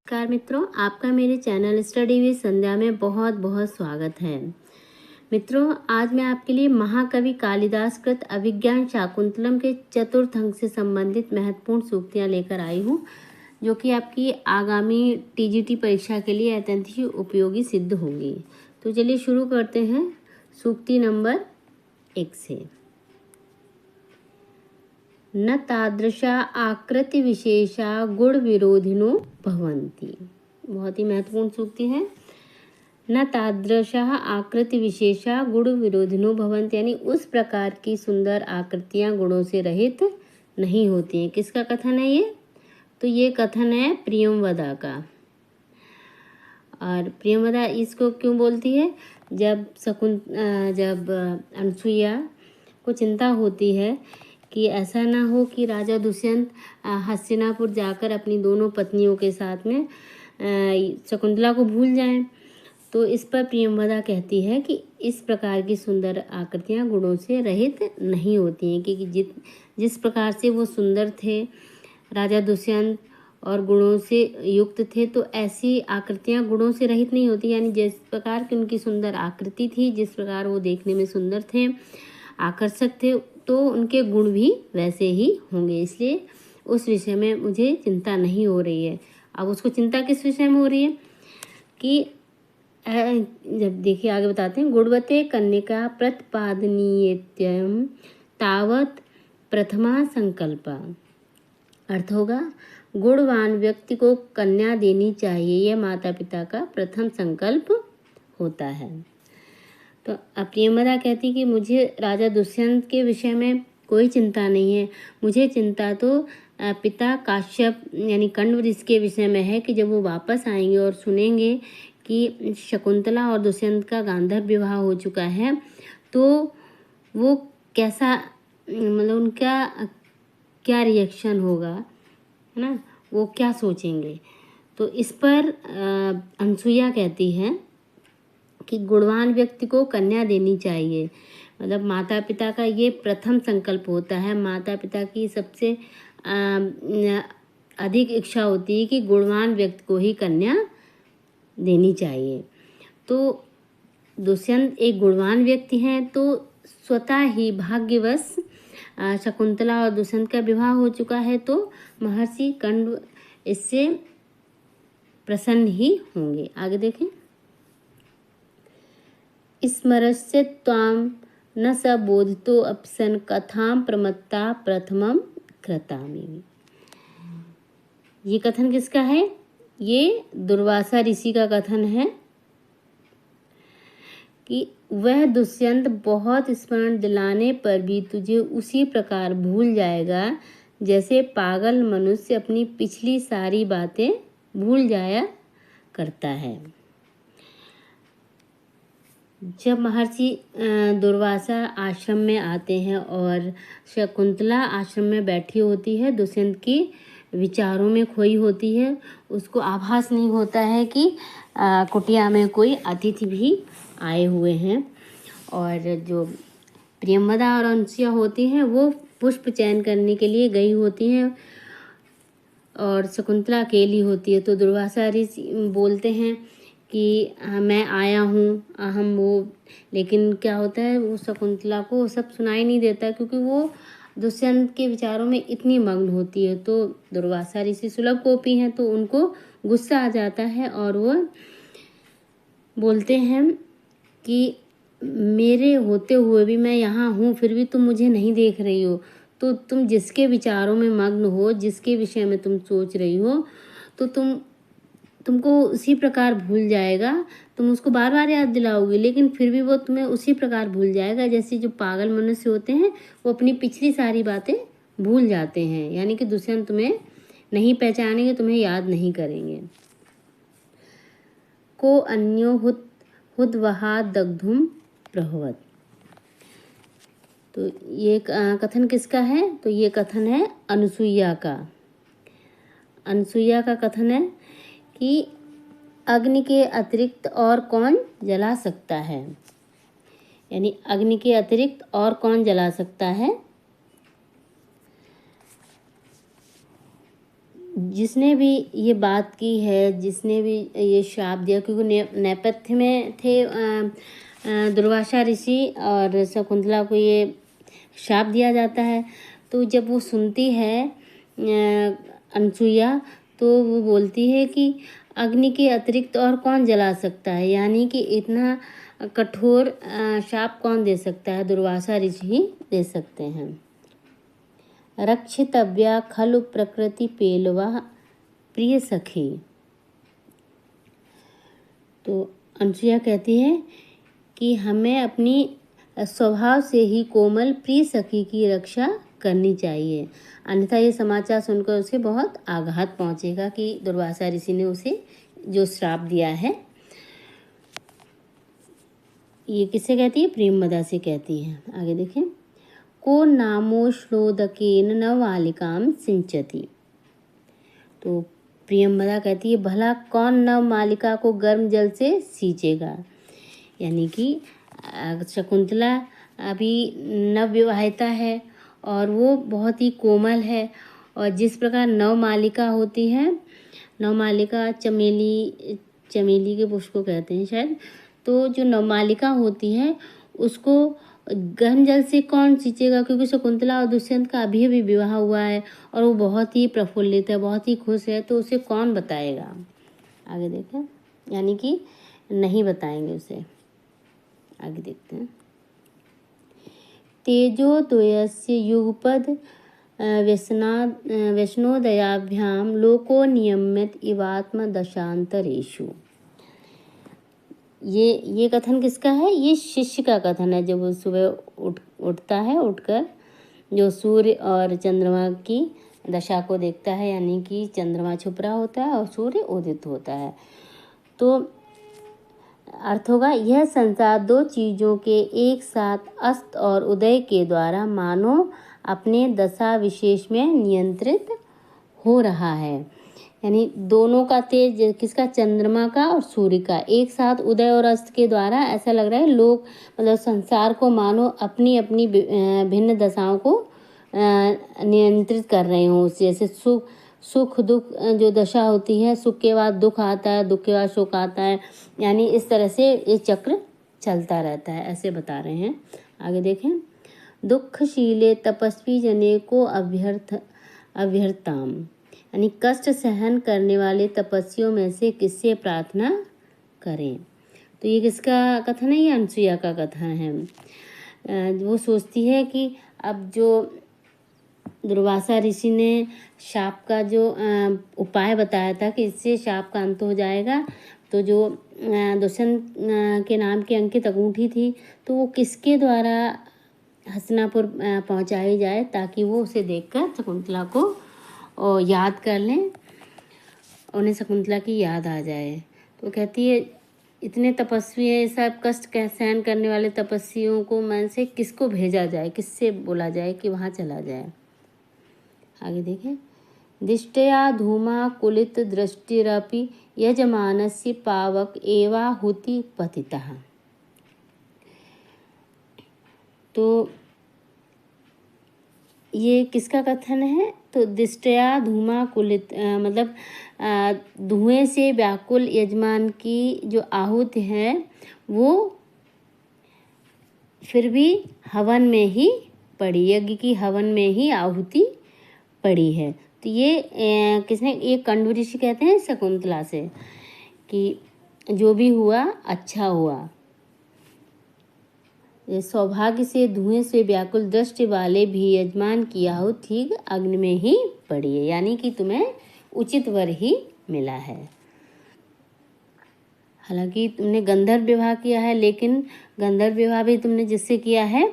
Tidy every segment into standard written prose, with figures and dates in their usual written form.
नमस्कार मित्रों, आपका मेरे चैनल स्टडी विद संध्या में बहुत बहुत स्वागत है। मित्रों, आज मैं आपके लिए महाकवि कालिदास कृत अभिज्ञान शाकुंतलम के चतुर्थ अंक से संबंधित महत्वपूर्ण सूक्तियाँ लेकर आई हूँ, जो कि आपकी आगामी टीजीटी परीक्षा के लिए अत्यंत ही उपयोगी सिद्ध होंगी। तो चलिए शुरू करते हैं सूक्ति नंबर 1 से। न तादृशा आकृति विशेषा गुण विरोधिनो भवन्ति। बहुत ही महत्वपूर्ण सूक्ति है। न तादृशा आकृति विशेषा गुण विरोधिनो भवन्ति, यानी उस प्रकार की सुंदर आकृतियां गुणों से रहित नहीं होती हैं। किसका कथन है ये? तो ये कथन है प्रियंवदा का। और प्रियंवदा इसको क्यों बोलती है? जब अनसुईया को चिंता होती है कि ऐसा ना हो कि राजा दुष्यंत हस्तिनापुर जाकर अपनी दोनों पत्नियों के साथ में शकुंतला को भूल जाएं, तो इस पर प्रियंवदा कहती है कि इस प्रकार की सुंदर आकृतियां गुणों से रहित नहीं होती हैं, क्योंकि जिस प्रकार से वो सुंदर थे राजा दुष्यंत और गुणों से युक्त थे, तो ऐसी आकृतियां गुणों से रहित नहीं होती। यानी जिस प्रकार की उनकी सुंदर आकृति थी, जिस प्रकार वो देखने में सुंदर थे, आकर्षक थे, तो उनके गुण भी वैसे ही होंगे। इसलिए उस विषय में मुझे चिंता नहीं हो रही है। अब उसको चिंता किस विषय में हो रही है कि जब देखिए आगे बताते हैं, गुणवते कन्यका प्रतिपादनीयत्यम तावत प्रथमा संकल्पा। अर्थ होगा, गुणवान व्यक्ति को कन्या देनी चाहिए, यह माता पिता का प्रथम संकल्प होता है। तो प्रियंवदा कहती कि मुझे राजा दुष्यंत के विषय में कोई चिंता नहीं है, मुझे चिंता तो पिता काश्यप यानी कण्व ऋषि के विषय में है कि जब वो वापस आएंगे और सुनेंगे कि शकुंतला और दुष्यंत का गांधर्व विवाह हो चुका है, तो वो कैसा, मतलब उनका क्या रिएक्शन होगा, है ना, वो क्या सोचेंगे। तो इस पर अनसुईया कहती है कि गुणवान व्यक्ति को कन्या देनी चाहिए। मतलब माता पिता का ये प्रथम संकल्प होता है। माता पिता की सबसे अधिक इच्छा होती है कि गुणवान व्यक्ति को ही कन्या देनी चाहिए। तो दुष्यंत एक गुणवान व्यक्ति हैं, तो स्वतः ही भाग्यवश शकुंतला और दुष्यंत का विवाह हो चुका है, तो महर्षि कण्व इससे प्रसन्न ही होंगे। आगे देखें, स्मरस्य त्वां न स बोधितो अप्सन कथां प्रमत्ता प्रथमं कृतामि। ये कथन किसका है? ये दुर्वासा ऋषि का कथन है कि वह दुष्यंत बहुत स्मरण दिलाने पर भी तुझे उसी प्रकार भूल जाएगा जैसे पागल मनुष्य अपनी पिछली सारी बातें भूल जाया करता है। जब महर्षि दुर्वासा आश्रम में आते हैं और शकुंतला आश्रम में बैठी होती है, दुष्यंत की विचारों में खोई होती है, उसको आभास नहीं होता है कि कुटिया में कोई अतिथि भी आए हुए हैं। और जो प्रियंवदा और अनसुईया होती हैं, वो पुष्प चयन करने के लिए गई होती हैं और शकुंतला अकेली होती है। तो दुर्वासा ऋषि बोलते हैं कि मैं आया हूँ, लेकिन क्या होता है, वो शकुंतला को सब सुनाई नहीं देता, क्योंकि वो दुष्यंत के विचारों में इतनी मग्न होती है। तो दुर्वासा ऋषि सुलभ कोपी हैं, तो उनको गुस्सा आ जाता है और वो बोलते हैं कि मेरे होते हुए भी मैं यहाँ हूँ, फिर भी तुम मुझे नहीं देख रही हो। तो तुम जिसके विचारों में मग्न हो, जिसके विषय में तुम सोच रही हो, तो तुमको उसी प्रकार भूल जाएगा। तुम उसको बार बार याद दिलाओगी, लेकिन फिर भी वो तुम्हें उसी प्रकार भूल जाएगा जैसे जो पागल मनुष्य होते हैं, वो अपनी पिछली सारी बातें भूल जाते हैं। यानी कि दुष्यंत तुम्हें नहीं पहचानेंगे, तुम्हें याद नहीं करेंगे। को अन्यो हुद्वहा दग्धुम प्रभवत। तो ये कथन किसका है? तो ये कथन है अनसुईया का। अनसुईया का कथन है कि अग्नि के अतिरिक्त और कौन जला सकता है, यानी अग्नि के अतिरिक्त और कौन जला सकता है। जिसने भी ये बात की है, जिसने भी ये श्राप दिया, क्योंकि नेपथ्य में थे दुर्वासा ऋषि और शकुंतला को ये श्राप दिया जाता है। तो जब वो सुनती है अनसुईया, तो वो बोलती है कि अग्नि के अतिरिक्त और कौन जला सकता है, यानी कि इतना कठोर श्राप कौन दे सकता है, दुर्वासा ऋषि ही दे सकते हैं। रक्षितव्या खलु प्रकृति पेलवा प्रिय सखी। तो अनसुईया कहती है कि हमें अपनी स्वभाव से ही कोमल प्रिय सखी की रक्षा करनी चाहिए, अन्यथा ये समाचार सुनकर उसे बहुत आघात पहुंचेगा कि दुर्वासा ऋषि ने उसे जो श्राप दिया है। ये किससे कहती है? प्रेमदा से कहती है। आगे देखें, को नामो श्लोदकेन नवमालिकाम सिंचती। तो प्रियंवदा कहती है, भला कौन नवमालिका को गर्म जल से सींचेगा, यानी कि शकुंतला अभी नवविवाहिता है और वो बहुत ही कोमल है, और जिस प्रकार नवमालिका होती है, नवमालिका चमेली के पुष्प को कहते हैं शायद, तो जो नवमालिका होती है उसको गर्म जल से कौन सींचेगा, क्योंकि शकुंतला और दुष्यंत का अभी अभी विवाह हुआ है और वो बहुत ही प्रफुल्लित है, बहुत ही खुश है, तो उसे कौन बताएगा। आगे देखें, यानी कि नहीं बताएंगे उसे। आगे देखते हैं, तेजो द्वयस्य युगपद वैष्णोदयाभ्याम लोको नियम्यत इवात्म दशांतरेषु। ये कथन किसका है? ये शिष्य का कथन है। जब वो सुबह उठता है, उठकर जो सूर्य और चंद्रमा की दशा को देखता है, यानी कि चंद्रमा छुप रहा होता है और सूर्य उदित होता है, तो अर्थ होगा, यह संसार दो चीज़ों के एक साथ अस्त और उदय के द्वारा मानो अपने दशा विशेष में नियंत्रित हो रहा है। यानी दोनों का तेज, किसका? चंद्रमा का और सूर्य का, एक साथ उदय और अस्त के द्वारा ऐसा लग रहा है लोग, मतलब संसार को मानो अपनी अपनी भिन्न दशाओं को नियंत्रित कर रहे हों। जैसे सुख दुख जो दशा होती है, सुख के बाद दुख आता है, दुख के बाद सुख आता है, यानी इस तरह से ये चक्र चलता रहता है, ऐसे बता रहे हैं। आगे देखें, दुखशीले तपस्वी जने को अभ्यर्थाम, यानी कष्ट सहन करने वाले तपस्वियों में से किससे प्रार्थना करें। तो ये किसका कथन है? ये अनसुईया का कथन है। वो सोचती है कि अब जो दुर्वासा ऋषि ने शाप का जो उपाय बताया था कि इससे शाप का अंत हो जाएगा, तो जो दुष्यंत के नाम की अंकित अंगूठी थी, तो वो किसके द्वारा हस्तिनापुर पहुंचाई जाए, ताकि वो उसे देखकर शकुंतला को याद कर लें, उन्हें शकुंतला की याद आ जाए। तो कहती है, इतने तपस्वी है, सब कष्ट सहन करने वाले तपस्वियों को मन से किसको भेजा जाए, किससे बोला जाए कि वहाँ चला जाए। आगे देखें, दिष्टया धूमा कुलित दृष्टिरपि यजमानस्य पावक एवाहुति पतितः। तो ये किसका कथन है? तो दिष्टया धूमा कुलित, मतलब धुएं से व्याकुल यजमान की जो आहुति है वो फिर भी हवन में ही पड़ी, यज्ञ की हवन में ही आहुति पड़ी है। तो ये किसने? ये कंडू ऋषि कहते हैं शकुंतला से कि जो भी हुआ अच्छा हुआ, सौभाग्य से धुएं से व्याकुल दृष्टि वाले भी यजमान की आहुति ठीक अग्नि में ही पड़ी है, यानी कि तुम्हें उचित वर ही मिला है। हालांकि तुमने गंधर्व विवाह किया है, लेकिन गंधर्व विवाह भी तुमने जिससे किया है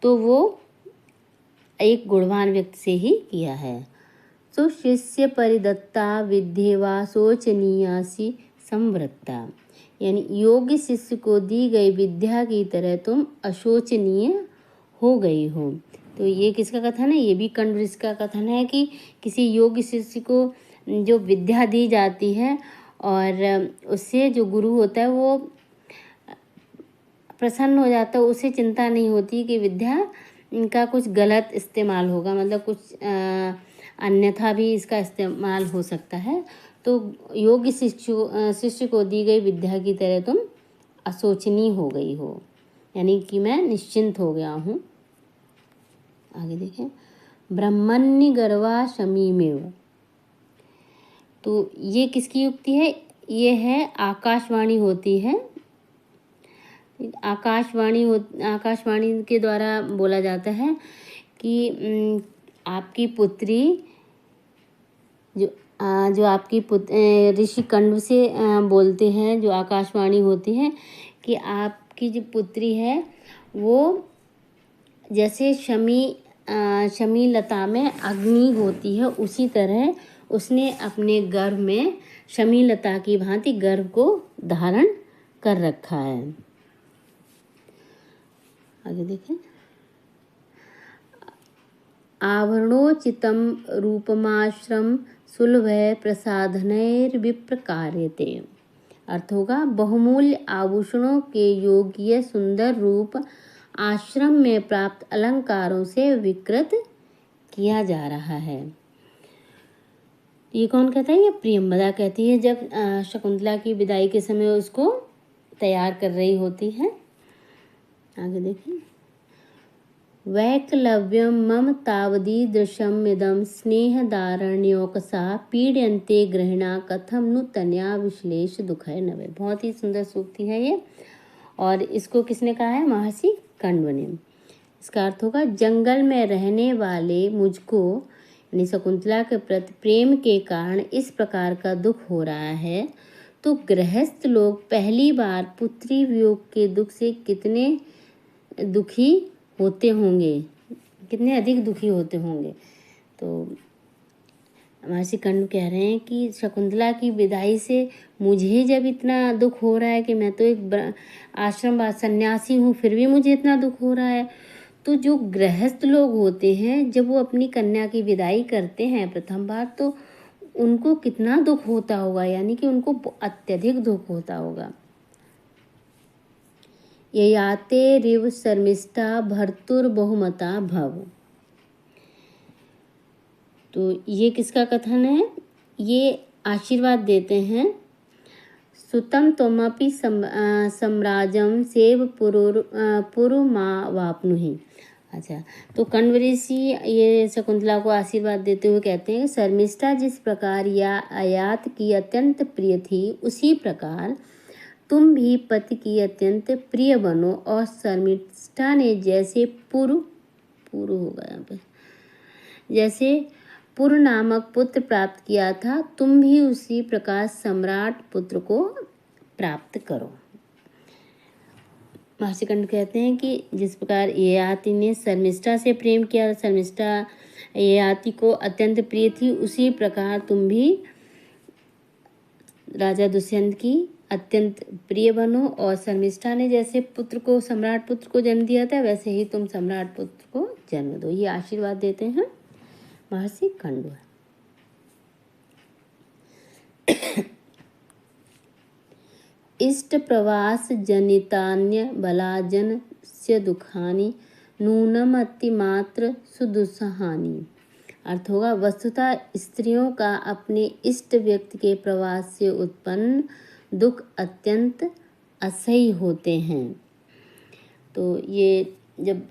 तो वो एक गुणवान व्यक्ति से ही किया है। तो शिष्य परिदत्ता विद्येवा शोचनीयासी संवृत्ता, यानी योग्य शिष्य को दी गई विद्या की तरह तुम अशोचनीय हो गई हो। तो ये किसका कथन है? ये भी कंड ऋषि का कथन है कि किसी योग्य शिष्य को जो विद्या दी जाती है और उससे जो गुरु होता है वो प्रसन्न हो जाता है, उसे चिंता नहीं होती कि विद्या इनका कुछ गलत इस्तेमाल होगा, मतलब कुछ अन्यथा भी इसका इस्तेमाल हो सकता है। तो योग्य शिष्य को दी गई विद्या की तरह तुम अशोचनीय हो गई हो, यानी कि मैं निश्चिंत हो गया हूँ। आगे देखें, ब्रह्मण्य गर्वा शमीमेव। तो ये किसकी युक्ति है? ये है आकाशवाणी होती है। आकाशवाणी के द्वारा बोला जाता है कि आपकी पुत्री जो आपकी ऋषि कंड से बोलते हैं, जो आकाशवाणी होती है कि आपकी जो पुत्री है वो जैसे शमी लता में अग्नि होती है, उसी तरह उसने अपने गर्भ में शमी लता की भांति गर्भ को धारण कर रखा है। आगे देखें, आभरणोचितं रूपमाश्रम सुलभ प्रसाधनैर्विप्रकार्यते। अर्थ होगा, बहुमूल्य आभूषणों के योग्य सुंदर रूप आश्रम में प्राप्त अलंकारों से विकृत किया जा रहा है। ये कौन कहता है? ये प्रियंवदा कहती है, जब शकुंतला की विदाई के समय उसको तैयार कर रही होती है। आगे देखें, वैकलव्यम मम तावदीदृशम इदं स्नेहदारण्योकसा पीड्यन्ते गृहिणा कथम नु तनया विश्लेष दुखय नवे। बहुत ही सुंदर सूक्ति है ये, और इसको किसने कहा है? महर्षि कण्व ने। इसका अर्थ होगा, जंगल में रहने वाले मुझको यानी शकुंतला के प्रति प्रेम के कारण इस प्रकार का दुख हो रहा है, तो गृहस्थ लोग पहली बार पुत्री वियोग के दुख से कितने दुखी होते होंगे, कितने अधिक दुखी होते होंगे। तो महर्षि कण्व कह रहे हैं कि शकुंतला की विदाई से मुझे जब इतना दुख हो रहा है कि मैं तो एक आश्रम सन्यासी हूँ, फिर भी मुझे इतना दुख हो रहा है, तो जो गृहस्थ लोग होते हैं जब वो अपनी कन्या की विदाई करते हैं प्रथम बार, तो उनको कितना दुख होता होगा, यानी कि उनको अत्यधिक दुख होता होगा। ययाते रिव शर्मिष्ठा भर्तुर्बहुमता भव। तो ये किसका कथन है? ये आशीर्वाद देते हैं, सुतम त्वमपि सम्राजम सेव पुरुमा वापनुहि। अच्छा, तो कण्व ऋषि ये शकुंतला को आशीर्वाद देते हुए कहते हैं, शर्मिष्ठा जिस प्रकार या आयात की अत्यंत प्रिय थी, उसी प्रकार तुम भी पति की अत्यंत प्रिय बनो, और शर्मिष्ठा ने जैसे पुरु होगा यहाँ पे, जैसे पुरु नामक पुत्र प्राप्त किया था, तुम भी उसी प्रकार सम्राट पुत्र को प्राप्त करो। महर्षि कण्व कहते हैं कि जिस प्रकार ययाति ने शर्मिष्ठा से प्रेम किया, शर्मिष्ठा ययाति को अत्यंत प्रिय थी, उसी प्रकार तुम भी राजा दुष्यंत की अत्यंत प्रिय बनो, और शर्मिष्ठा ने जैसे पुत्र को, सम्राट पुत्र को जन्म दिया था, वैसे ही तुम सम्राट पुत्र को जन्म दो। ये आशीर्वाद देते हैं महर्षि कण्व। इष्ट प्रवास जनितान्य बलाजन से दुखानी नूनम अतिमात्र सुदुस्सहानी। अर्थ होगा, वस्तुतः स्त्रियों का अपने इष्ट व्यक्ति के प्रवास से उत्पन्न दुख अत्यंत असह्य होते हैं। तो ये जब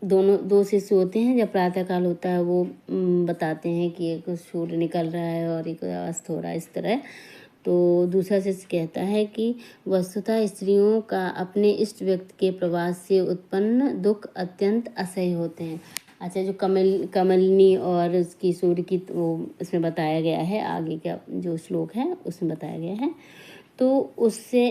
दो शिशु होते हैं, जब प्रातःकाल होता है, वो बताते हैं कि एक सूर्य निकल रहा है और एक अस्त हो रहा है, इस तरह। तो दूसरा शिष्य कहता है कि वस्तुतः स्त्रियों का अपने इष्ट व्यक्ति के प्रवास से उत्पन्न दुख अत्यंत असह्य होते हैं। अच्छा, जो कमलिनी और उसकी सूर्य की, वो इसमें बताया गया है, आगे का जो श्लोक है उसमें बताया गया है। तो उससे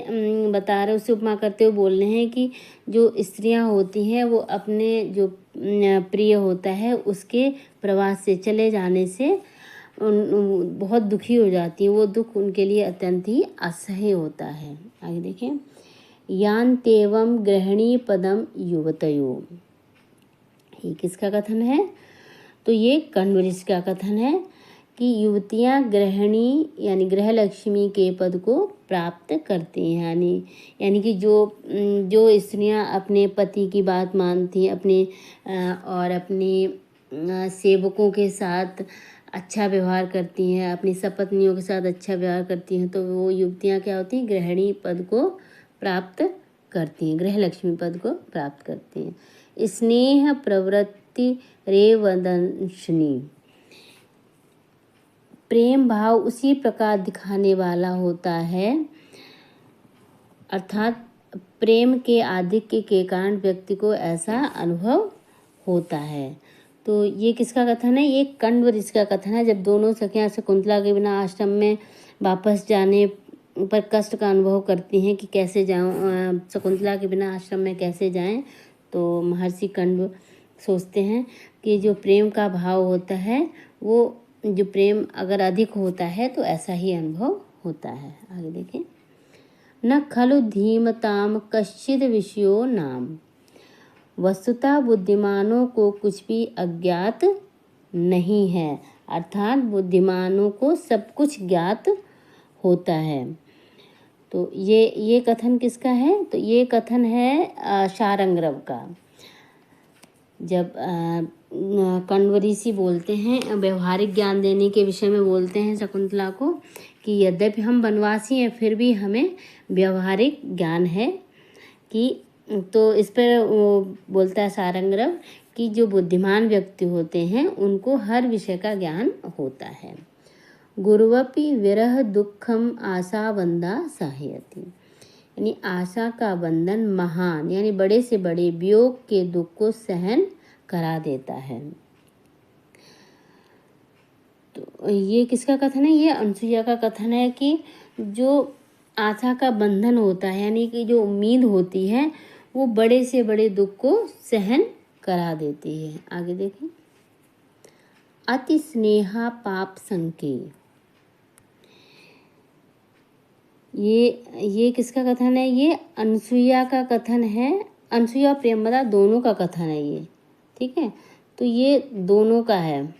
बता रहे, उससे उपमा करते हुए बोल रहे हैं कि जो स्त्रियां होती हैं वो अपने जो प्रिय होता है उसके प्रवास से चले जाने से बहुत दुखी हो जाती हैं। वो दुख उनके लिए अत्यंत ही असह्य होता है। आगे देखें, यान्तेवं गृहिणी पदम युवतयो। ये किसका कथन है? तो ये कण्व ऋषि का कथन है कि युवतियां गृहिणी यानी गृह लक्ष्मी के पद को प्राप्त करती हैं, यानी कि जो स्त्रियां अपने पति की बात मानती हैं, अपने और अपनी सेवकों के साथ अच्छा व्यवहार करती हैं, अपनी सपत्नियों के साथ अच्छा व्यवहार करती हैं, तो वो युवतियाँ क्या होती हैं, गृहिणी पद को प्राप्त करती हैं, गृह लक्ष्मी पद को प्राप्त करती हैं। स्नेह प्रवृत्ति रेवदंशनी, प्रेम भाव उसी प्रकार दिखाने वाला होता है, अर्थात प्रेम के आधिक्य के कारण व्यक्ति को ऐसा अनुभव होता है। तो ये किसका कथन है? ये कण्व ऋषि का कथन है। जब दोनों सखियाँ शकुंतला के बिना आश्रम में वापस जाने पर कष्ट का अनुभव करती हैं कि कैसे जाऊँ, शकुंतला के बिना आश्रम में कैसे जाएं, तो महर्षि कण्व सोचते हैं कि जो प्रेम का भाव होता है, वो जो प्रेम अगर अधिक होता है तो ऐसा ही अनुभव होता है। आगे देखें। न खलु धीमताम कश्चिद विषयो नाम, वस्तुतः बुद्धिमानों को कुछ भी अज्ञात नहीं है, अर्थात बुद्धिमानों को सब कुछ ज्ञात होता है। तो ये कथन किसका है? तो ये कथन है शारंग्रव का। जब कण्व ऋषि बोलते हैं, व्यवहारिक ज्ञान देने के विषय में बोलते हैं शकुंतला को कि यद्यपि हम वनवासी हैं फिर भी हमें व्यवहारिक ज्ञान है कि, तो इस पर वो बोलता है शारंग्रव कि जो बुद्धिमान व्यक्ति होते हैं उनको हर विषय का ज्ञान होता है। गुरुवपि विरह दुखम आशा बंधा सहायति, यानी आशा का बंधन महान यानी बड़े से बड़े वियोग के दुख को सहन करा देता है। तो ये किसका कथन है? ये अनसुईया का कथन है कि जो आशा का बंधन होता है यानी कि जो उम्मीद होती है वो बड़े से बड़े दुख को सहन करा देती है। आगे देखें। अति स्नेहा पाप संके, ये किसका कथन है? ये अनसुईया का कथन है। अनसुईया और प्रेमवदा दोनों का कथन है ये, ठीक है। तो ये दोनों का है।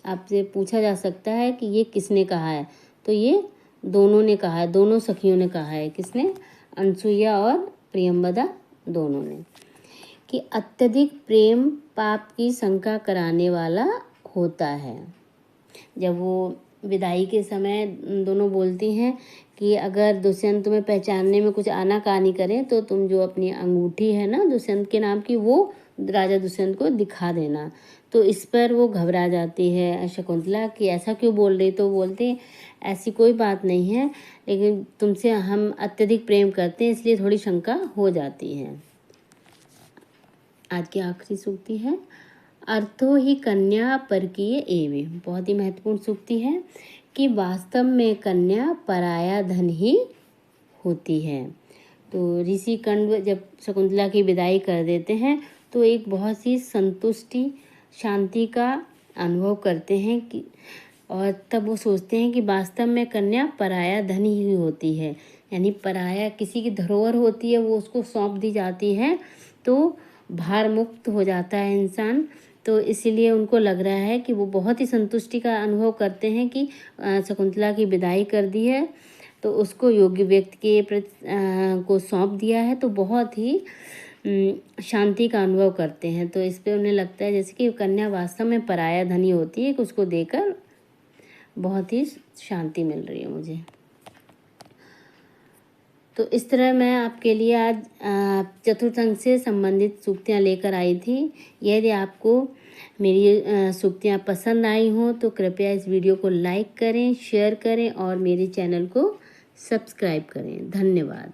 आपसे पूछा जा सकता है कि ये किसने कहा है, तो ये दोनों ने कहा है, दोनों सखियों ने कहा है। किसने? अनसुईया और प्रियंवदा दोनों ने, कि अत्यधिक प्रेम पाप की शंका कराने वाला होता है। जब वो विदाई के समय दोनों बोलती हैं कि अगर दुष्यंत तुम्हें पहचानने में कुछ आनाकानी करें तो तुम जो अपनी अंगूठी है ना दुष्यंत के नाम की, वो राजा दुष्यंत को दिखा देना। तो इस पर वो घबरा जाती है शकुंतला कि ऐसा क्यों बोल रही, तो बोलते ऐसी कोई बात नहीं है, लेकिन तुमसे हम अत्यधिक प्रेम करते हैं इसलिए थोड़ी शंका हो जाती है। आज की आखिरी सूक्ति है अर्थो ही कन्या परकीय एवे, बहुत ही महत्वपूर्ण सूक्ति है कि वास्तव में कन्या पराया धन ही होती है। तो ऋषि कण्व जब शकुंतला की विदाई कर देते हैं तो एक बहुत सी संतुष्टि शांति का अनुभव करते हैं कि, और तब वो सोचते हैं कि वास्तव में कन्या पराया धन ही होती है, यानी पराया किसी की धरोहर होती है, वो उसको सौंप दी जाती है तो भार मुक्त हो जाता है इंसान। तो इसीलिए उनको लग रहा है कि वो बहुत ही संतुष्टि का अनुभव करते हैं कि शकुंतला की विदाई कर दी है तो उसको योग्य व्यक्ति के प्रति को सौंप दिया है, तो बहुत ही शांति का अनुभव करते हैं। तो इस पे उन्हें लगता है जैसे कि कन्या वास्तव में पराया धनी होती है कि उसको देकर बहुत ही शांति मिल रही है मुझे। तो इस तरह मैं आपके लिए आज चतुर्थ अंक से संबंधित सूक्तियाँ लेकर आई थी। यदि आपको मेरी सूक्तियाँ पसंद आई हों तो कृपया इस वीडियो को लाइक करें, शेयर करें और मेरे चैनल को सब्सक्राइब करें। धन्यवाद।